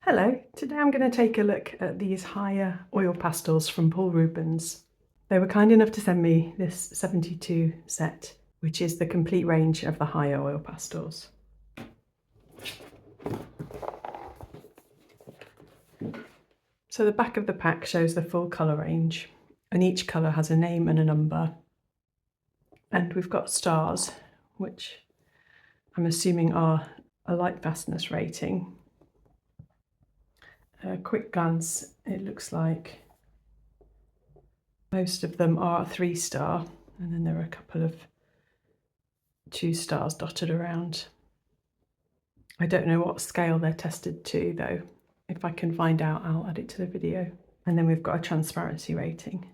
Hello, today I'm going to take a look at these Haiya oil pastels from Paul Rubens. They were kind enough to send me this 72 set, which is the complete range of the Haiya oil pastels. So the back of the pack shows the full colour range, and each colour has a name and a number. And we've got stars, which I'm assuming are a light fastness rating. At a quick glance, it looks like most of them are 3-star, and then there are a couple of 2 stars dotted around. I don't know what scale they're tested to though. If I can find out, I'll add it to the video. And then we've got a transparency rating.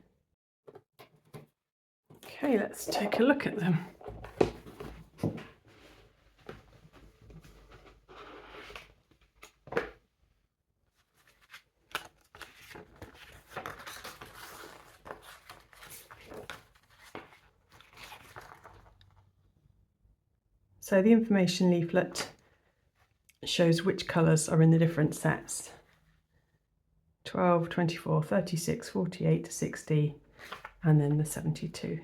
Okay, let's take a look at them. So the information leaflet shows which colours are in the different sets. 12, 24, 36, 48, 60, and then the 72.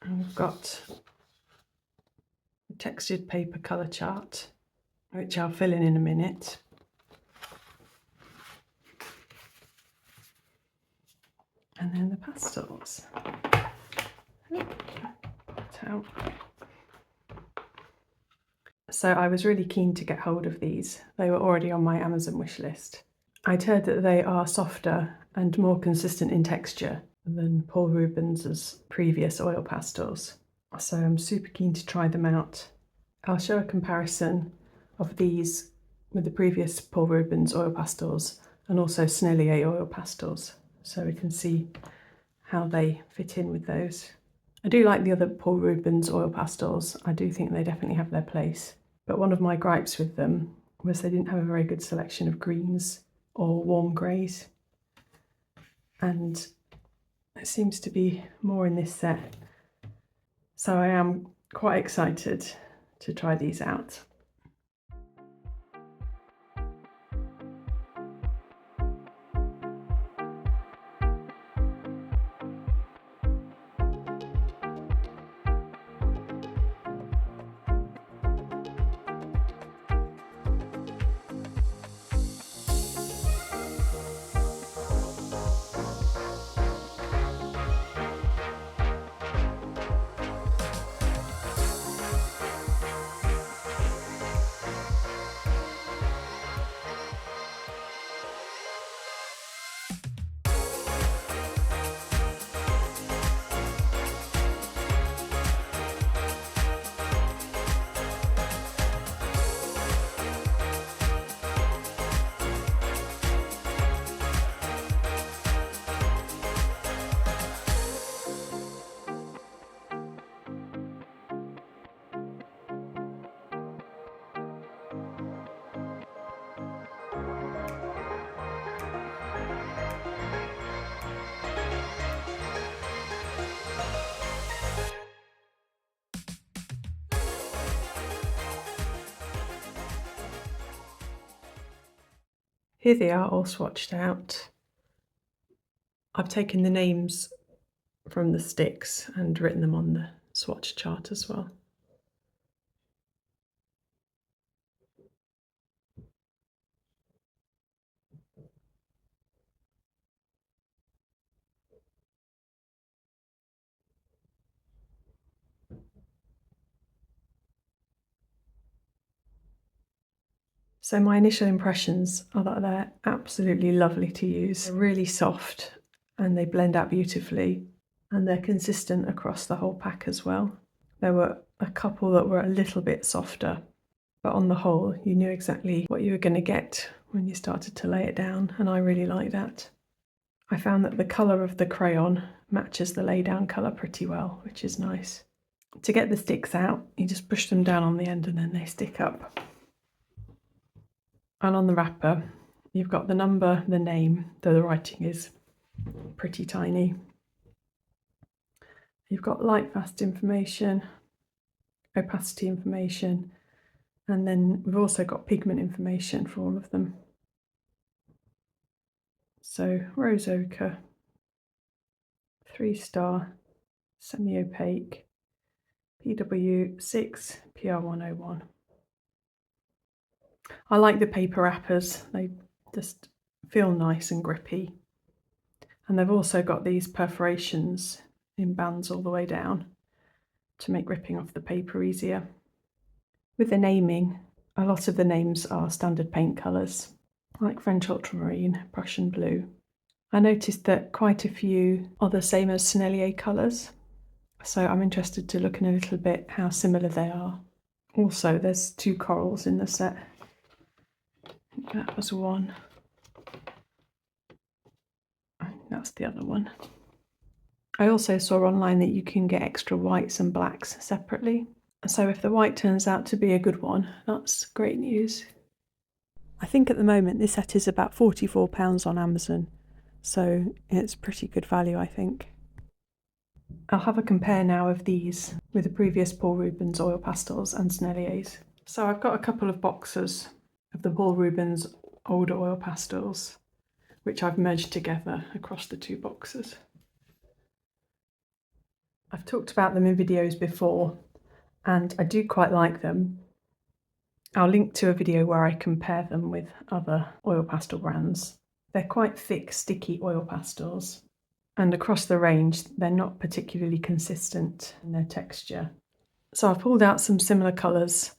And we've got a textured paper colour chart, which I'll fill in a minute. And then the pastels. Out. So I was really keen to get hold of these. They were already on my Amazon wish list. I'd heard that they are softer and more consistent in texture than Paul Rubens's previous oil pastels. So I'm super keen to try them out. I'll show a comparison of these with the previous Paul Rubens oil pastels and also Sennelier oil pastels, so we can see how they fit in with those. I do like the other Paul Rubens oil pastels. I do think they definitely have their place. But one of my gripes with them was they didn't have a very good selection of greens or warm greys. And it seems to be more in this set. So I am quite excited to try these out. Here they are all swatched out. I've taken the names from the sticks and written them on the swatch chart as well. So my initial impressions are that they're absolutely lovely to use. They're really soft and they blend out beautifully, and they're consistent across the whole pack as well. There were a couple that were a little bit softer, but on the whole you knew exactly what you were going to get when you started to lay it down, and I really like that. I found that the colour of the crayon matches the lay down colour pretty well, which is nice. To get the sticks out, you just push them down on the end and then they stick up. And on the wrapper, you've got the number, the name, though the writing is pretty tiny. You've got light fast information, opacity information, And then we've also got pigment information for all of them. So rose ochre, 3-star, semi-opaque, PW6, PR101. I like the paper wrappers, they just feel nice and grippy. And they've also got these perforations in bands all the way down to make ripping off the paper easier. With the naming, a lot of the names are standard paint colours, like French ultramarine, Prussian blue. I noticed that quite a few are the same as Sennelier colours, so I'm interested to look in a little bit how similar they are. Also, there's 2 corals in the set. I think that was one. That's the other one. I also saw online that you can get extra whites and blacks separately. So if the white turns out to be a good one, that's great news. I think at the moment this set is about £44 on Amazon, so it's pretty good value, I think. I'll have a compare now of these with the previous Paul Rubens oil pastels and Senneliers. So I've got a couple of boxes of the Paul Rubens older oil pastels, which I've merged together across the 2 boxes. I've talked about them in videos before, and I do quite like them. I'll link to a video where I compare them with other oil pastel brands. They're quite thick, sticky oil pastels, and across the range they're not particularly consistent in their texture. So I've pulled out some similar colours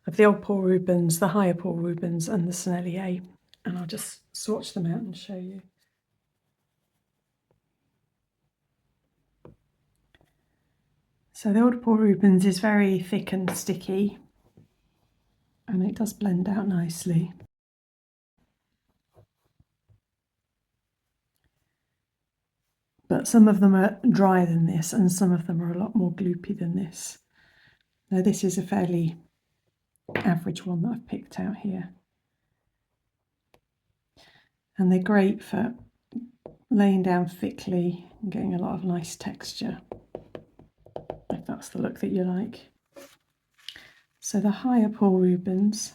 of the old Paul Rubens, the Haiya Paul Rubens and the Sennelier, and I'll just swatch them out and show you. So the old Paul Rubens is very thick and sticky, and it does blend out nicely. But some of them are drier than this, and some of them are a lot more gloopy than this. Now this is a fairly average one that I've picked out here. And they're great for laying down thickly and getting a lot of nice texture, if that's the look that you like. So the Haiya Paul Rubens,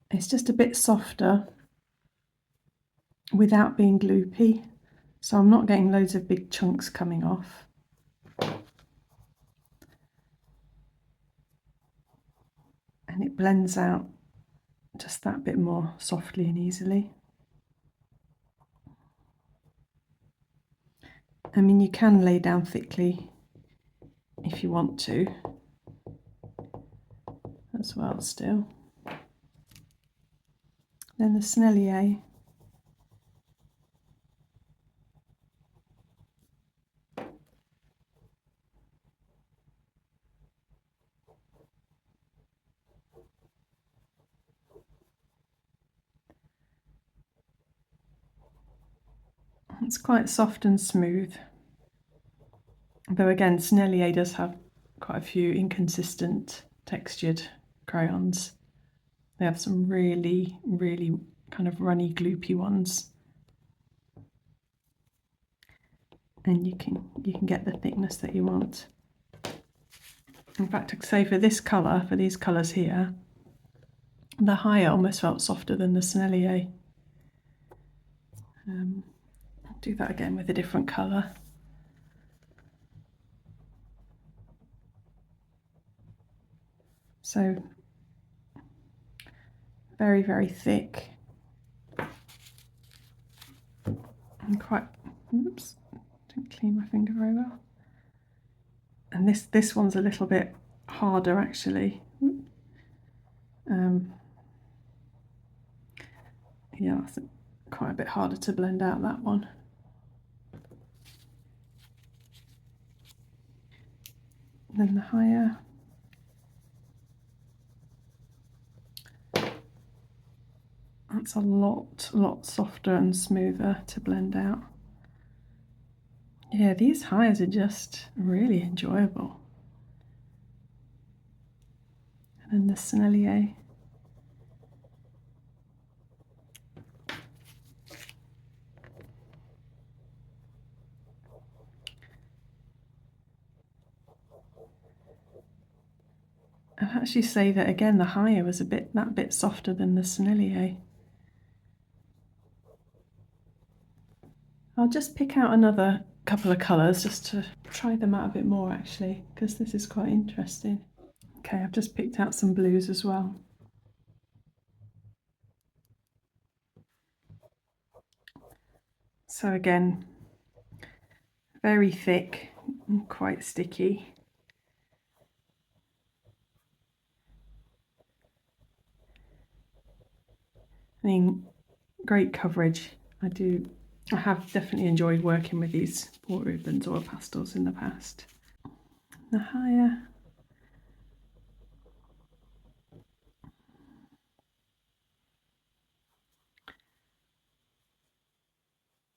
it's just a bit softer without being gloopy, so I'm not getting loads of big chunks coming off. And it blends out just that bit more softly and easily. I mean, you can lay down thickly if you want to as well still. Then the Sennelier. It's quite soft and smooth, though again Sennelier does have quite a few inconsistent textured crayons. They have some really kind of runny gloopy ones, and you can get the thickness that you want. In fact, I'd say for this colour, for these colours here, the Haiya almost felt softer than the Sennelier. I'll do that again with a different colour. So very thick and quite, oops, didn't clean my finger very well. And this one's a little bit harder actually. Yeah, that's quite a bit harder to blend out, that one. Then the Haiya. That's a lot softer and smoother to blend out. Yeah, these Haiyas are just really enjoyable. And then the Sennelier. actually say that again, the Haiya was that bit softer than the Sennelier. I'll just pick out another couple of colours just to try them out a bit more actually, because this is quite interesting. Okay, I've just picked out some blues as well. So again, very thick and quite sticky. I mean, great coverage. I have definitely enjoyed working with these Paul Rubens oil pastels in the past. The Haiya.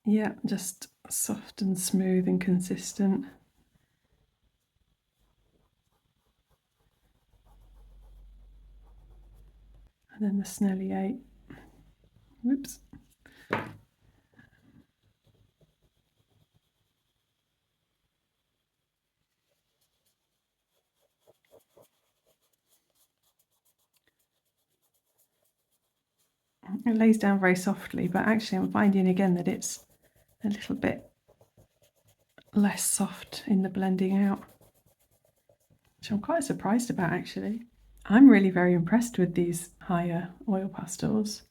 Yeah, just soft and smooth and consistent. And then the Sennelier. Whoops. It lays down very softly, but actually I'm finding again that it's a little bit less soft in the blending out, which I'm quite surprised about actually. I'm really very impressed with these Haiya oil pastels.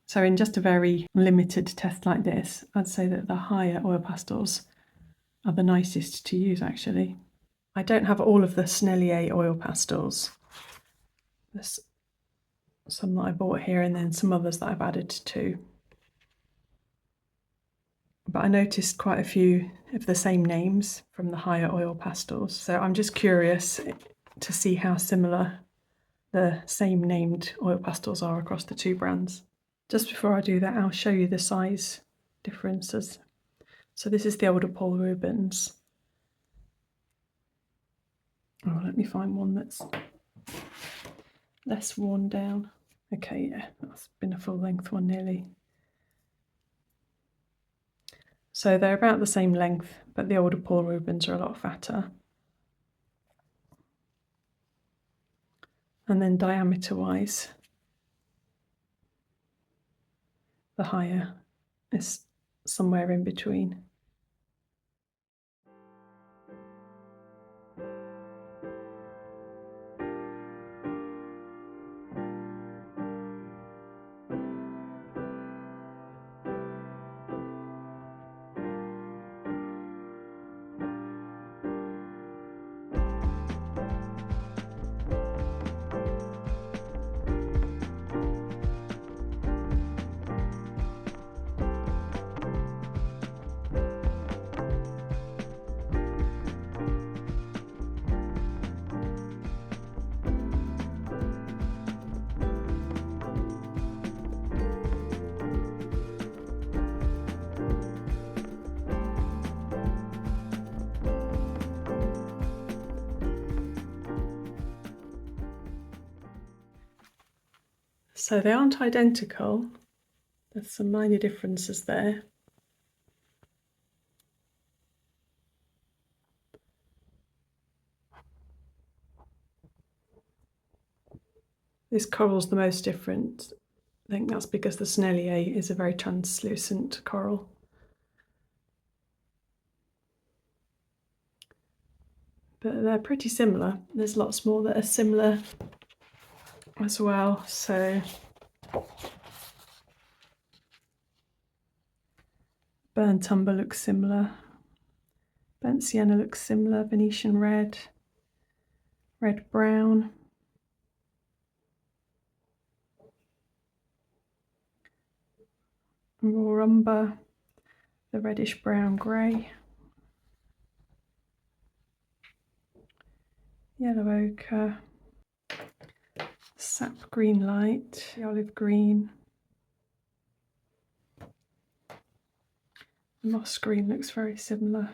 So in just a very limited test like this, I'd say that the Haiya oil pastels are the nicest to use actually. I don't have all of the Sennelier oil pastels. There's some that I bought here and then some others that I've added to. But I noticed quite a few of the same names from the Haiya oil pastels. So I'm just curious to see how similar the same named oil pastels are across the two brands. Just before I do that, I'll show you the size differences. So this is the older Paul Rubens. Oh, let me find one that's less worn down. Okay, yeah, that's been a full length one nearly. So they're about the same length, but the older Paul Rubens are a lot fatter. And then diameter-wise, the Haiya is somewhere in between. So they aren't identical. There's some minor differences there. This coral's the most different. I think that's because the Sennelier is a very translucent coral. But they're pretty similar. There's lots more that are similar as well. So burnt umber looks similar. Burnt sienna looks similar. Venetian red. Red brown. Raw umber. The reddish brown grey. Yellow ochre. Sap green light. The olive green. The moss green looks very similar.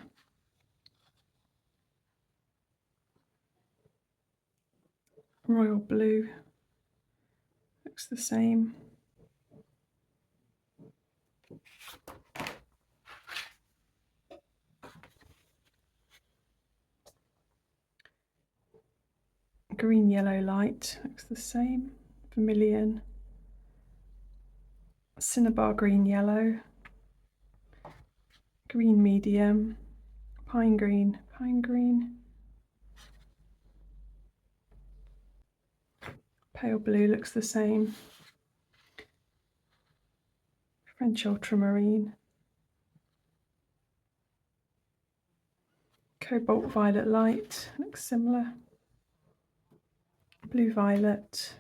Royal blue looks the same. green yellow light, looks the same. Vermilion. Cinnabar green yellow. Green medium. Pine green, pine green. Pale blue looks the same. French ultramarine. Cobalt violet light looks similar. Blue violet.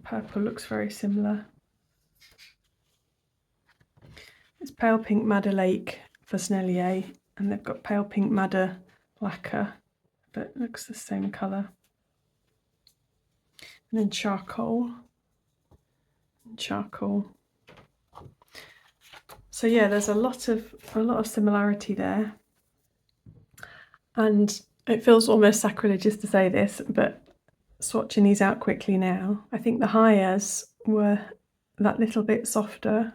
Purple looks very similar. It's pale pink madder lake for Sennelier, and they've got pale pink madder lacquer, but it looks the same colour. And then charcoal. Charcoal. So yeah, there's a lot of similarity there. And it feels almost sacrilegious to say this, but swatching these out quickly now, I think the Haiyas were that little bit softer,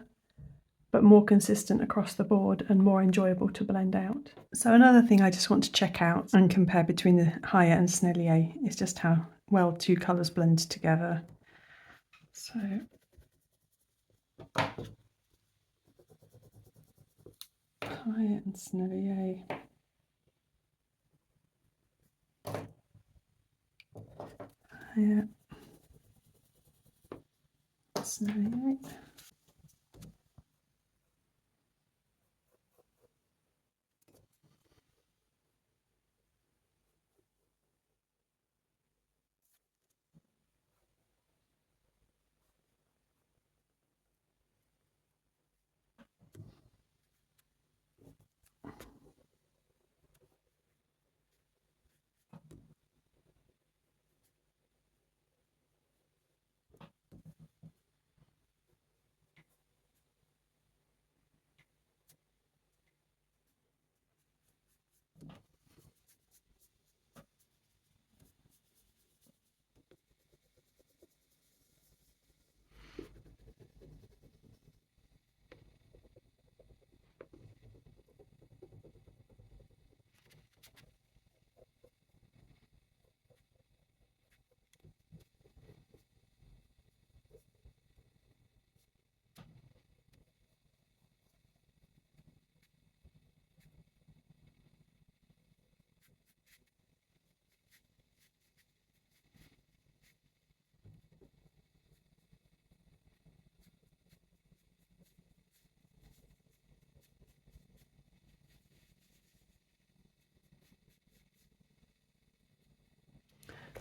but more consistent across the board and more enjoyable to blend out. So another thing I just want to check out and compare between the Haiya and Sennelier is just how well two colours blend together. So Haiya and Sennelier. Haiya, Sennelier.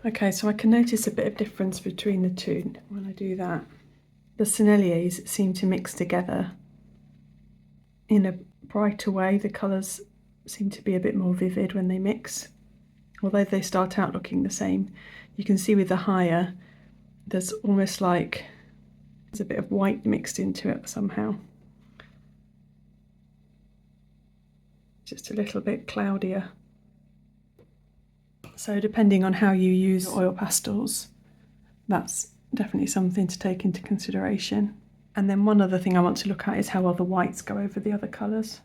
Okay, so I can notice a bit of difference between the two when I do that. The Senneliers seem to mix together in a brighter way. The colours seem to be a bit more vivid when they mix, although they start out looking the same. You can see with the Haiya, there's almost like there's a bit of white mixed into it somehow. Just a little bit cloudier. So depending on how you use oil pastels, that's definitely something to take into consideration. And then one other thing I want to look at is how well the whites go over the other colours.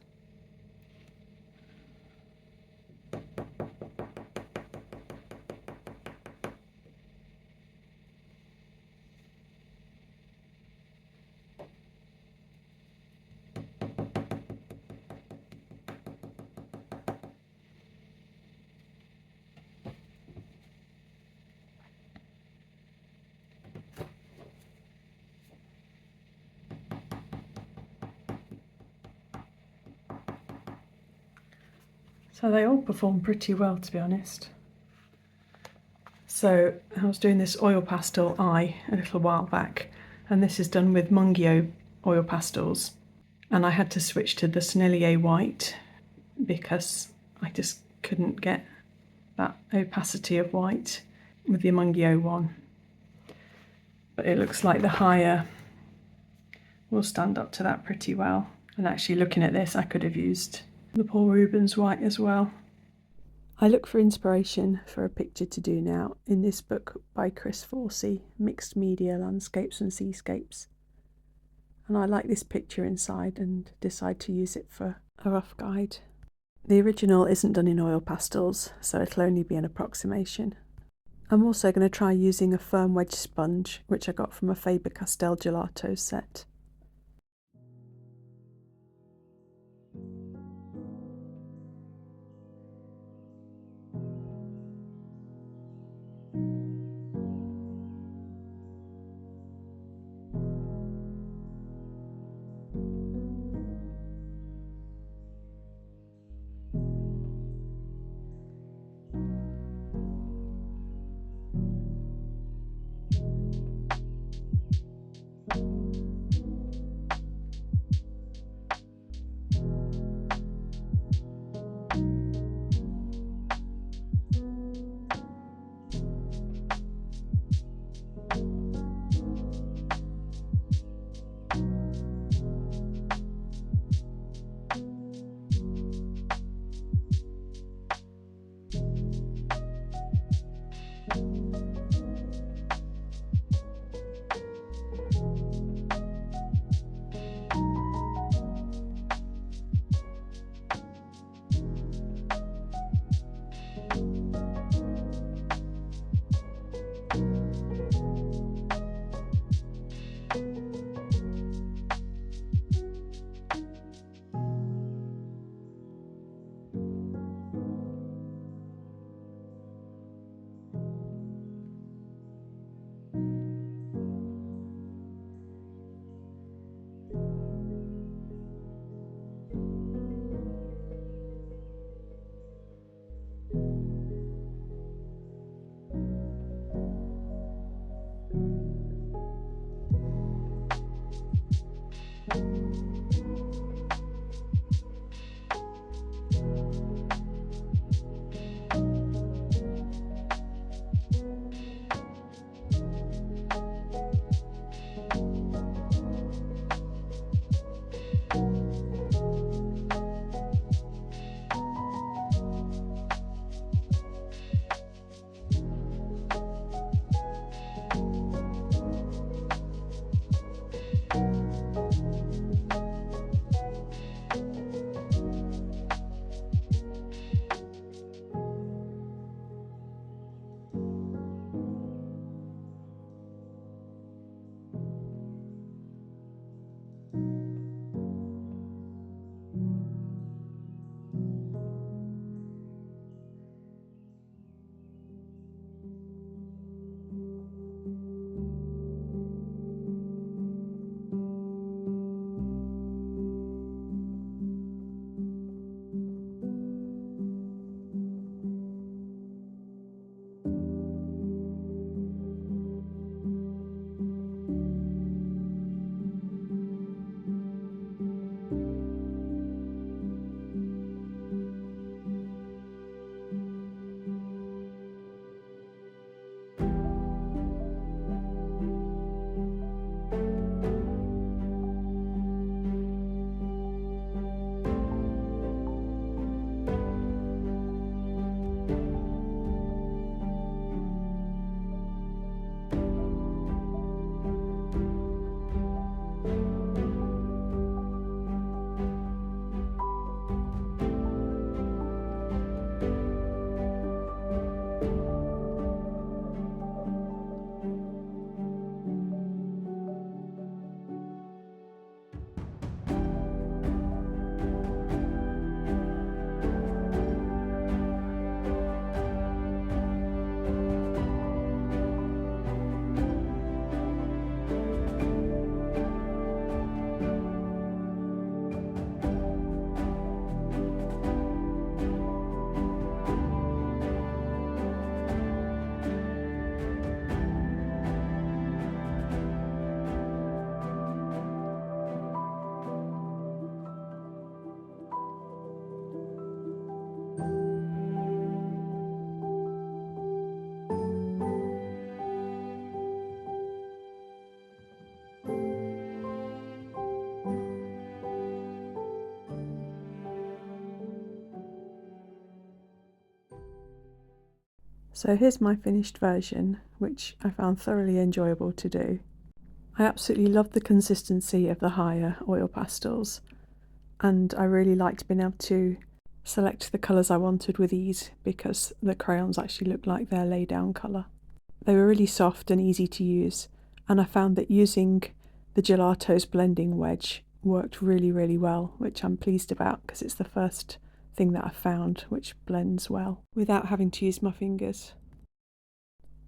So they all perform pretty well, to be honest. So I was doing this oil pastel eye a little while back, and this is done with Mungyos oil pastels. And I had to switch to the Sennelier white because I just couldn't get that opacity of white with the Mungyos one. But it looks like the Haiya will stand up to that pretty well. And actually looking at this, I could have used the Paul Rubens white as well. I look for inspiration for a picture to do now in this book by Chris Forsey, Mixed Media Landscapes and Seascapes. And I like this picture inside and decide to use it for a rough guide. The original isn't done in oil pastels, so it'll only be an approximation. I'm also going to try using a firm wedge sponge, which I got from a Faber-Castell gelato set. So here's my finished version, which I found thoroughly enjoyable to do. I absolutely love the consistency of the Haiya oil pastels, and I really liked being able to select the colours I wanted with ease because the crayons actually look like their lay down colour. They were really soft and easy to use, and I found that using the Gelato's blending wedge worked really well, which I'm pleased about because it's the first thing that I've found which blends well without having to use my fingers.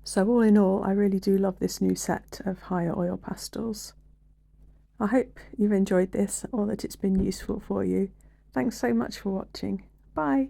So all in all, I really do love this new set of Haiya oil pastels. I hope you've enjoyed this or that it's been useful for you. Thanks so much for watching. Bye!